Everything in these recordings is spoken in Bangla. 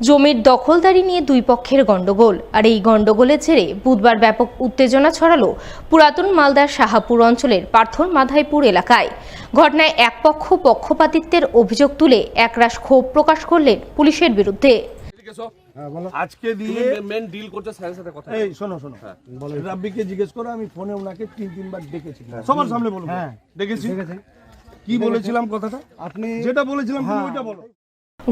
জমির দখলদারি নিয়ে দুই পক্ষের গন্ডগোল। আর এই গন্ডগোলের জেরে বুধবার ব্যাপক উত্তেজনা ছড়ালো পুরাতন মালদার শাহাপুর অঞ্চলের পার্থর মাধাইপুর এলাকায়। ঘটনায় এক পক্ষ পক্ষপাতিত্বের অভিযোগ তুলে একরাশ ক্ষোভ প্রকাশ করলেন পুলিশের বিরুদ্ধে। আজকে দিয়ে মেন ডিল করতে স্যারের সাথে কথা। এই শোনো রাব্বিকে জিজ্ঞেস করো, আমি ফোনে ওনাকে 3 বার ডেকেছি, সবার সামনে বলবো। হ্যাঁ ডেকেছি। কি বলেছিলাম কথাটা? আপনি যেটা বলেছিলাম তুমি ওইটা বলো।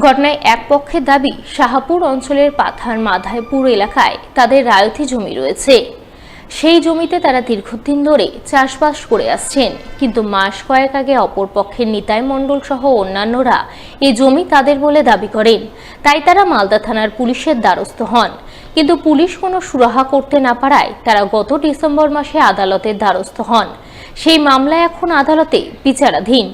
ঘটনায় এক পক্ষের দাবি, শাহাপুর অঞ্চলের পাথার মাধাইপুর এলাকায় তাদের রায়তি জমি রয়েছে। সেই জমিতে তারা দীর্ঘদিন ধরে চাষবাস করে আসছেন, কিন্তু মাস কয়েক আগে অপর পক্ষের নিতাই মণ্ডল সহ অন্যান্যরা এই জমি তাদের বলে দাবি করেন। তাই তারা মালদা থানার পুলিশের দ্বারস্থ হন, কিন্তু পুলিশ কোনো সুরাহা করতে না পারায় তারা গত ডিসেম্বর মাসে আদালতের দ্বারস্থ হন। সেই মামলা এখন আদালতে বিচারাধীন।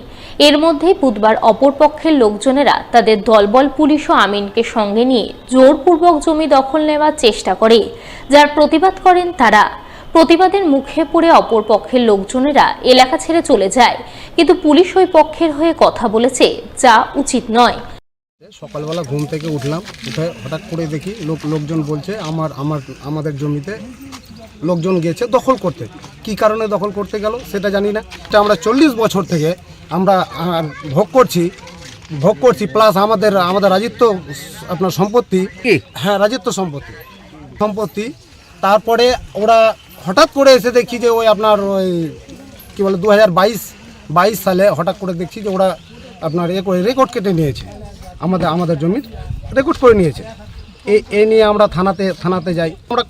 এর মধ্যে বুধবার অপরপক্ষের লোকজনেরা তাদের দলবল পুলিশ ও আমিনকে সঙ্গে নিয়ে জোরপূর্বক জমি দখল নেওয়ার চেষ্টা করে, যার প্রতিবাদ করেন তারা। প্রতিবাদের মুখে পড়ে অপরপক্ষের লোকজনেরা এলাকা ছেড়ে চলে যায়, কিন্তু পুলিশ ওই পক্ষের হয়ে কথা বলেছে, যা উচিত নয়। সকালবেলা ঘুম থেকে উঠলাম, উঠে হঠাৎ করে দেখি লোকজন বলছে আমাদের জমিতে লোকজন গেছে দখল করতে। কি কারণে দখল করতে গেল সেটা জানি না। এটা আমরা 40 বছর থেকে আমরা ভোগ করছি প্লাস আমাদের রাজত্ব আপনার সম্পত্তি। হ্যাঁ, রাজত্ব সম্পত্তি। তারপরে ওরা হঠাৎ করে এসে দেখি যে ওই আপনার ওই কী বলে 2022 সালে হঠাৎ করে দেখছি যে ওরা আপনার রেকর্ড কেটে নিয়েছে, আমাদের জমির রেকর্ড করে নিয়েছে। এ নিয়ে আমরা থানাতে যাই, আমরা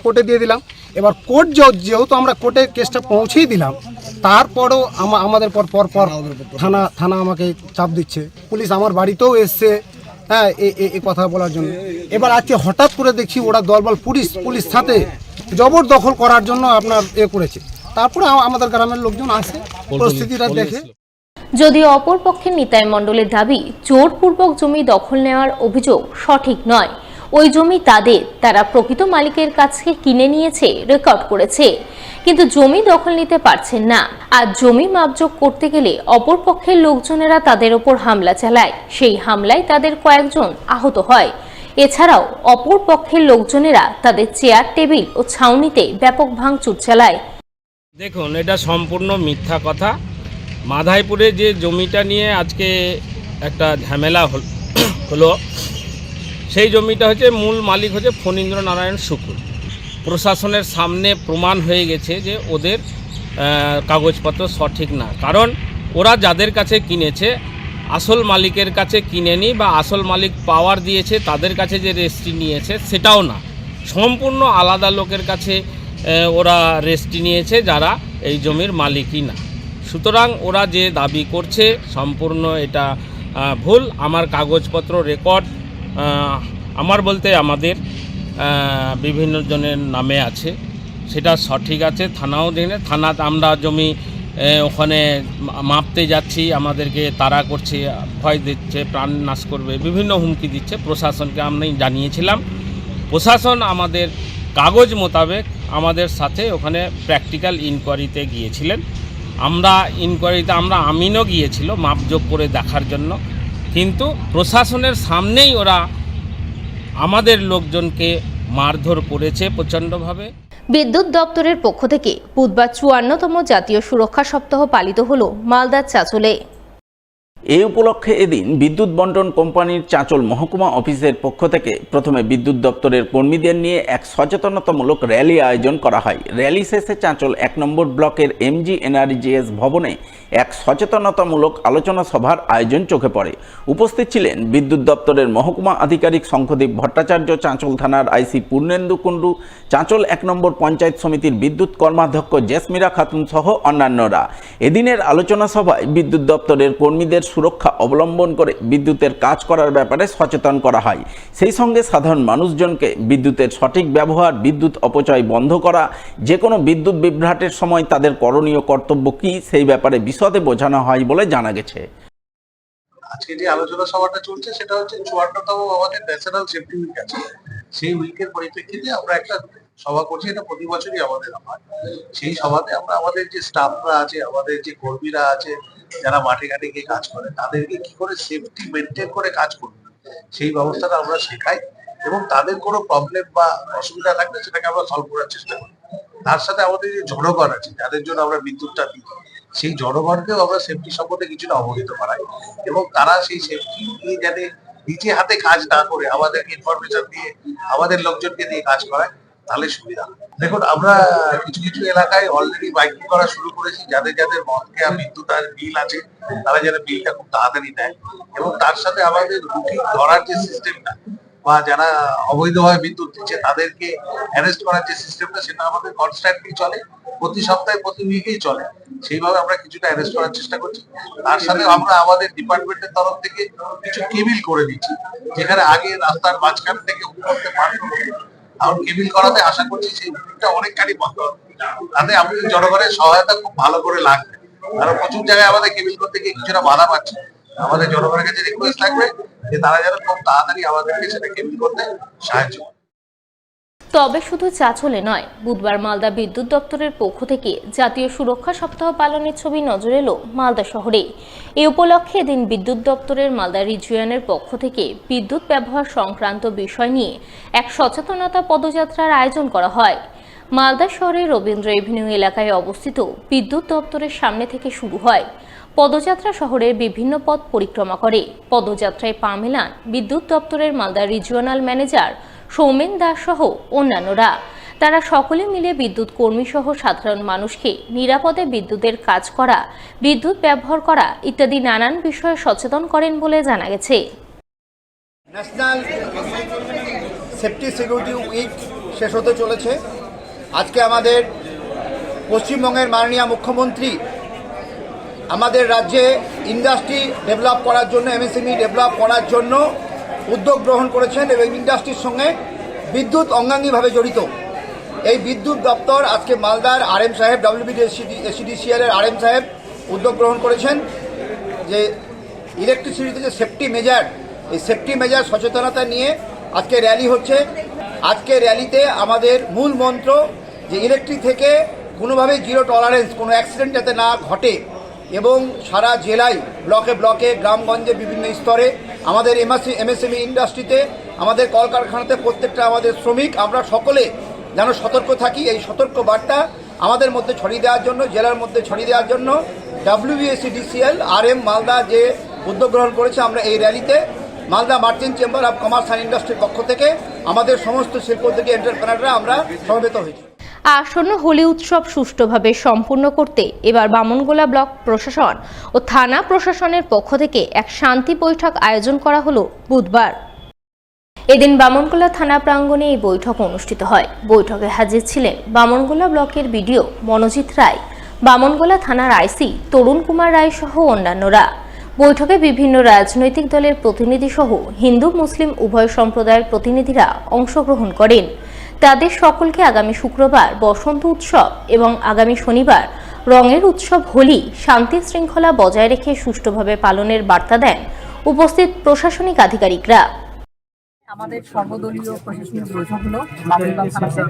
কোর্টে দিয়ে দিলাম। এবার কোর্ট যেহেতু আমরা কোর্টে কেসটা পৌঁছেই দিলাম, তারপরও আমাদের পর থানা আমাকে চাপ দিচ্ছে। পুলিশ আমার বাড়িতেও এসছে, হ্যাঁ, এই কথা বলার জন্য। এবার আজকে হঠাৎ করে দেখছি ওরা দলবল পুলিশ সাথে জবরদখল করার জন্য আপনার করেছে। তারপরে আমাদের গ্রামের লোকজন আসে, পরিস্থিতিটা দেখে। যদিও অপর পক্ষের নিতাই মণ্ডলের দাবি, জোরপূর্বক জমি দখল নেওয়ার অভিযোগ সঠিক নয়। ওই জমি তারা প্রকৃত মালিকের কাছে কিনে নিয়েছে, রেকর্ড করেছে, কিন্তু জমি দখল নিতে পারছেন না। আর জমি মাপজোক করতে গেলে অপর পক্ষের লোকজনেরা তাদের ওপর হামলা চালায়। সেই হামলায় তাদের কয়েকজন আহত হয়। এছাড়াও অপর পক্ষের লোকজনেরা তাদের চেয়ার, টেবিল ও ছাউনিতে ব্যাপক ভাঙচুর চালায়। দেখুন, এটা সম্পূর্ণ মিথ্যা কথা। মাধাইপুরে যে জমিটা নিয়ে আজকে একটা ঝামেলা হলো, সেই জমিটা হচ্ছে মূল মালিক হচ্ছে ফণীন্দ্র নারায়ণ শুকুর। প্রশাসনের সামনে প্রমাণ হয়ে গেছে যে ওদের কাগজপত্র সঠিক না। কারণ ওরা যাদের কাছে কিনেছে আসল মালিকের কাছে কিনেনি, বা আসল মালিক পাওয়ার দিয়েছে তাদের কাছে যে রেজিস্ট্রি নিয়েছে সেটাও না, সম্পূর্ণ আলাদা লোকের কাছে ওরা রেজিস্ট্রি নিয়েছে, যারা এই জমির মালিকই না। সুতরাং ওরা যে দাবি করছে সম্পূর্ণ এটা ভুল। আমার কাগজপত্র রেকর্ড আমার বলতে আমাদের বিভিন্ন জনের নামে আছে, সেটা সঠিক আছে। থানাও জেনে আমরা জমি ওখানে মাপতে যাচ্ছি, আমাদেরকে তাড়া করছে, ভয় দিচ্ছে, প্রাণ নাশ করবে, বিভিন্ন হুমকি দিচ্ছে। প্রশাসনকে আমি জানিয়েছিলাম, প্রশাসন আমাদের কাগজ মোতাবেক আমাদের সাথে ওখানে প্র্যাকটিক্যাল ইনকোয়ারিতে গিয়েছিলেন। আমরা আমিনও গিয়েছিল মাপজোক করে দেখার জন্য, কিন্তু প্রশাসনের সামনেই ওরা আমাদের লোকজনকে মারধর করেছে প্রচণ্ডভাবে। বিদ্যুৎ দপ্তরের পক্ষ থেকে বুধবার 54তম জাতীয় সুরক্ষা সপ্তাহ পালিত হলো মালদার চাঁচলে। এই উপলক্ষে এদিন বিদ্যুৎ বন্টন কোম্পানির চাঁচল মহকুমা অফিসের পক্ষ থেকে প্রথমে বিদ্যুৎ দপ্তরের কর্মীদের নিয়ে এক সচেতনতামূলক র্যালি আয়োজন করা হয়। র্যালি শেষে চাঁচল 1 নম্বর ব্লকের MGNRGS ভবনে এক সচেতনতামূলক আলোচনা সভার আয়োজন চোখে পড়ে। উপস্থিত ছিলেন বিদ্যুৎ দপ্তরের মহকুমা আধিকারিক শঙ্খদীপ ভট্টাচার্য, চাঁচল থানার আইসি পূর্ণেন্দু কুণ্ডু, চাঁচল 1 নম্বর পঞ্চায়েত সমিতির বিদ্যুৎ কর্মাধ্যক্ষ জেসমিরা খাতুন সহ অন্যান্যরা। এদিনের আলোচনা সভায় বিদ্যুৎ দপ্তরের কর্মীদের সুরক্ষা অবলম্বন করে বিদ্যুতের কাজ করার ব্যাপারে সচেতন করা হয়। সেই সঙ্গে সাধারণ মানুষজনকে বিদ্যুতের সঠিক ব্যবহার, বিদ্যুৎ অপচয় বন্ধ করা, যে কোনো বিদ্যুৎ বিভ্রাটের সময় তাদের করণীয় কর্তব্য কী সেই ব্যাপারে বিশদে বোঝানো হয় বলে জানা গেছে। আজকে যে আলোচনা সভাটা চলছে সেটা হচ্ছে 54তম আমাদের ন্যাশনাল সেফটি উইক আছে। সেই উইকের পরিপ্রেক্ষিতে আমরা একটা সভা করছি, এটা প্রতি বছরই আমাদের হয়। সেই সভাতে আমরা আমাদের যে স্টাফরা আছে, আমাদের যে কর্মীরা আছে, যারা মাঠে ঘাটে গিয়ে কাজ করে, তাদেরকে কি করে সেফটি মেনটেন করে কাজ করবে সেই ব্যবস্থাটা আমরা শেখাই এবং তাদের কোনো প্রবলেম বা অসুবিধা থাকলে সেটাকে আমরা সলভ করার চেষ্টা করি। তার সাথে আমাদের যে জনগণ আছে যাদের জন্য আমরা বিদ্যুৎটা দিই, সেই জনগণকেও আমরা সেফটি সম্বন্ধে কিছুটা অবহিত করাই এবং তারা সেই সেফটি নিয়ে যাতে নিজে হাতে কাজ না করে আমাদেরকে ইনফরমেশন দিয়ে আমাদের লোকজনকে দিয়ে কাজ করায়, তাহলে সুবিধা। দেখুন, আমরা কিছু কিছু এলাকায় অলরেডি মাইকিং করা শুরু করেছি, যাদের যাদের মদকেয়া বিদ্যুৎ আর বিল আছে তারা যেন বিলটা খুব তাড়াতাড়ি দেয় এবং তার সাথে আমাদের রুটিন ধরার যে সিস্টেমটা বা যারা অবৈধভাবে বিদ্যুৎ দিচ্ছে তাদেরকে অ্যারেস্ট করার যে সিস্টেমটা, সেটা আমাদের কনস্ট্যান্টলি চলে, প্রতি সপ্তাহে প্রতি উইকেই চলে। সেইভাবে আমরা কিছুটা অ্যারেস্ট করার চেষ্টা করছি। তার সাথে আমরা আমাদের ডিপার্টমেন্টের তরফ থেকে কিছু কেবিল করে দিচ্ছি, যেখানে আগে রাস্তার মাঝখান থেকে উপরতে পার করতে এখন কেবিল করাতে আশা করছি সেই দিকটা অনেকখানি বন্ধ হবে। তাতে আমাদের জনগণের সহায়তা খুব ভালো করে লাগবে, কারণ প্রচুর জায়গায় আমাদের কেবিল করতে গিয়ে কিছুটা বাধা পাচ্ছে। আমাদের জনগণের কাছে রিকোয়েস্ট থাকবে যে তারা যেন খুব তাড়াতাড়ি আমাদেরকে সেটা কেবিল করতে সাহায্য করে। তবে শুধু চাঁচলে নয়, বুধবার মালদা বিদ্যুৎ দপ্তরের পক্ষ থেকে জাতীয় সুরক্ষা সপ্তাহ পালনের ছবি নজর এলো মালদা শহরে। এই উপলক্ষে এদিন বিদ্যুৎ দপ্তরের মালদা রিজিয়নের পক্ষ থেকে বিদ্যুৎ ব্যবহার সংক্রান্ত বিষয় নিয়ে এক সচেতনতা পদযাত্রার আয়োজন করা হয়। মালদা শহরের রবীন্দ্র এভিনিউ এলাকায় অবস্থিত বিদ্যুৎ দপ্তরের সামনে থেকে শুরু হয়। পদযাত্রা শহরের বিভিন্ন পথ পরিক্রমা করে। পদযাত্রায় পা মেলান বিদ্যুৎ দপ্তরের মালদা রিজিওনাল ম্যানেজার সৌমেন দাস সহ অন্যান্যরা। তারা সকলে মিলে বিদ্যুৎ কর্মী সহ সাধারণ মানুষকে নিরাপদে বিদ্যুতের কাজ করা, বিদ্যুৎ ব্যবহার করা ইত্যাদি নানান বিষয়ে সচেতন করেন বলে জানা গেছে। ন্যাশনাল সেফটি সিকিউরিটি উইক শেষ হতে চলেছে। আজকে আমাদের পশ্চিমবঙ্গের মাননীয় মুখ্যমন্ত্রী আমাদের রাজ্যে ইন্ডাস্ট্রি ডেভেলপ করার জন্য, এমএসএমই ডেভেলপ করার জন্য উদ্যোগ গ্রহণ করেছেন এবং ইন্ডাস্ট্রির সঙ্গে বিদ্যুৎ অঙ্গাঙ্গিভাবে জড়িত। এই বিদ্যুৎ দপ্তর আজকে মালদার আরএম সাহেব, WBDSCDCL এর আরএম সাহেব উদ্যোগ গ্রহণ করেছেন যে ইলেকট্রিসিটিতে যে সেফটি মেজার, এই সেফটি মেজার সচেতনতা নিয়ে আজকে র্যালি হচ্ছে। আজকে র্যালিতে আমাদের মূল মন্ত্র যে ইলেকট্রিক থেকে কোনোভাবেই জিরো টলারেন্স, কোনো অ্যাক্সিডেন্ট যাতে না ঘটে এবং সারা জেলায় ব্লকে ব্লকে গ্রামগঞ্জে বিভিন্ন স্তরে আমাদের এমএসএমই ইন্ডাস্ট্রিতে, আমাদের কলকারখানাতে প্রত্যেকটা আমাদের শ্রমিক আমরা সকলে যেন সতর্ক থাকি। এই সতর্ক বার্তা আমাদের মধ্যে ছড়িয়ে দেওয়ার জন্য, জেলার মধ্যে ছড়িয়ে দেওয়ার জন্য WBSCDCL RM মালদা যে উদ্যোগ গ্রহণ করেছে, আমরা এই র্যালিতে Malda merchant chamber of commerce and ইন্ডাস্ট্রির পক্ষ থেকে আমাদের সমস্ত শিল্পোদ্যোগী এন্টারপ্রেনাররা আমরা সমবেত হয়েছি। আসন্ন হোলি উৎসব সুষ্ঠুভাবে সম্পূর্ণ করতে এবার বামনগোলা ব্লক প্রশাসন ও থানা প্রশাসনের পক্ষ থেকে এক শান্তি বৈঠক আয়োজন করা হলো বুধবার। এদিন বামনগোলা থানা প্রাঙ্গণে এই বৈঠক অনুষ্ঠিত হয়। বৈঠকে হাজির ছিলেন বামনগোলা ব্লকের বিডিও মনোজিৎ রায়, বামনগোলা থানার আইসি তরুণ কুমার রায় সহ অন্যান্যরা। বৈঠকে বিভিন্ন রাজনৈতিক দলের প্রতিনিধি সহ হিন্দু মুসলিম উভয় সম্প্রদায়ের প্রতিনিধিরা অংশগ্রহণ করেন। তাদের সকলকে আগামী শুক্রবার বসন্ত উৎসব এবং আগামী শনিবার রঙের উৎসব হোলি শান্তি শৃঙ্খলা বজায় রেখে সুষ্ঠুভাবে পালনের বার্তা দেন উপস্থিত প্রশাসনিক আধিকারিকরা। আমাদের সর্বদলীয় প্রশাসনিক বৈঠক হলো বামনগোলা থানাতে।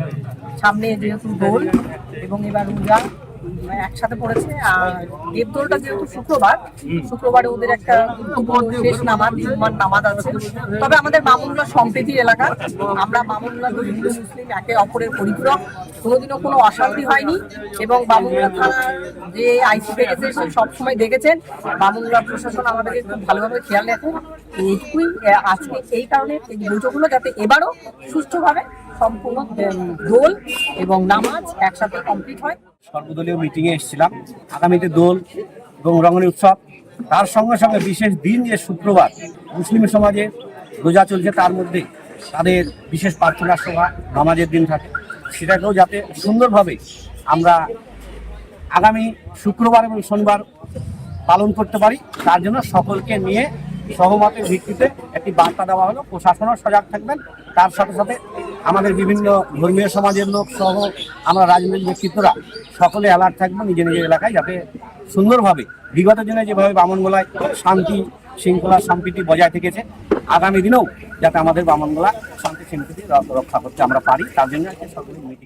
সামনে যেহেতু দোল এবং এবার রোজা একসাথে পড়েছে, আর দেবদোলটা যেহেতু শুক্রবারে ওদের একটা শেষ নামাজ, জুম্মার নামাজ আছে। তবে আমাদের বামনগোলা সম্প্রীতির এলাকা, আমরা বামনগোলা হিন্দু মুসলিম একে অপরের পরিপূরক, কোনোদিনও কোনো অশান্তি হয়নি এবং বামনগোলা থানার যে আইসি দেখেছে সে সবসময় দেখেছেন বামনগোলা প্রশাসন আমাদেরকে খুব ভালোভাবে খেয়াল রাখেন। এইটুকুই আজকে এই কারণে এই বৈঠকগুলো যাতে এবারও সুষ্ঠুভাবে সম্পূর্ণ দোল এবং নামাজ একসাথে কমপ্লিট হয়। সর্বদলীয় মিটিংয়ে এসেছিলাম। আগামীতে দোল এবং রঙের উৎসব, তার সঙ্গে সঙ্গে বিশেষ দিন যে শুক্রবার মুসলিম সমাজে রোজা চলছে, তার মধ্যে তাদের বিশেষ প্রার্থনা সভা নামাজের দিন থাকে, সেটাকেও যাতে সুন্দরভাবে আমরা আগামী শুক্রবার এবং শনিবার পালন করতে পারি, তার জন্য সকলকে নিয়ে সহমতের ভিত্তিতে একটি বার্তা দেওয়া হলো। প্রশাসনও সজাগ থাকবেন, তার সাথে সাথে আমাদের বিভিন্ন ধর্মীয় সমাজের লোক সহ আমরা রাজনৈতিক ব্যক্তিত্বরা সকলে অ্যালার্ট থাকবো নিজের নিজের এলাকায়, যাতে সুন্দরভাবে বিগত দিনে যেভাবে বামনগোলায় শান্তি শৃঙ্খলা সম্প্রীতি বজায় থেকেছে, আগামী দিনেও যাতে আমাদের বামনগোলা শান্তি সম্প্রীতি রক্ষা করতে আমরা পারি, তার জন্য একটা সকলের মিটিং।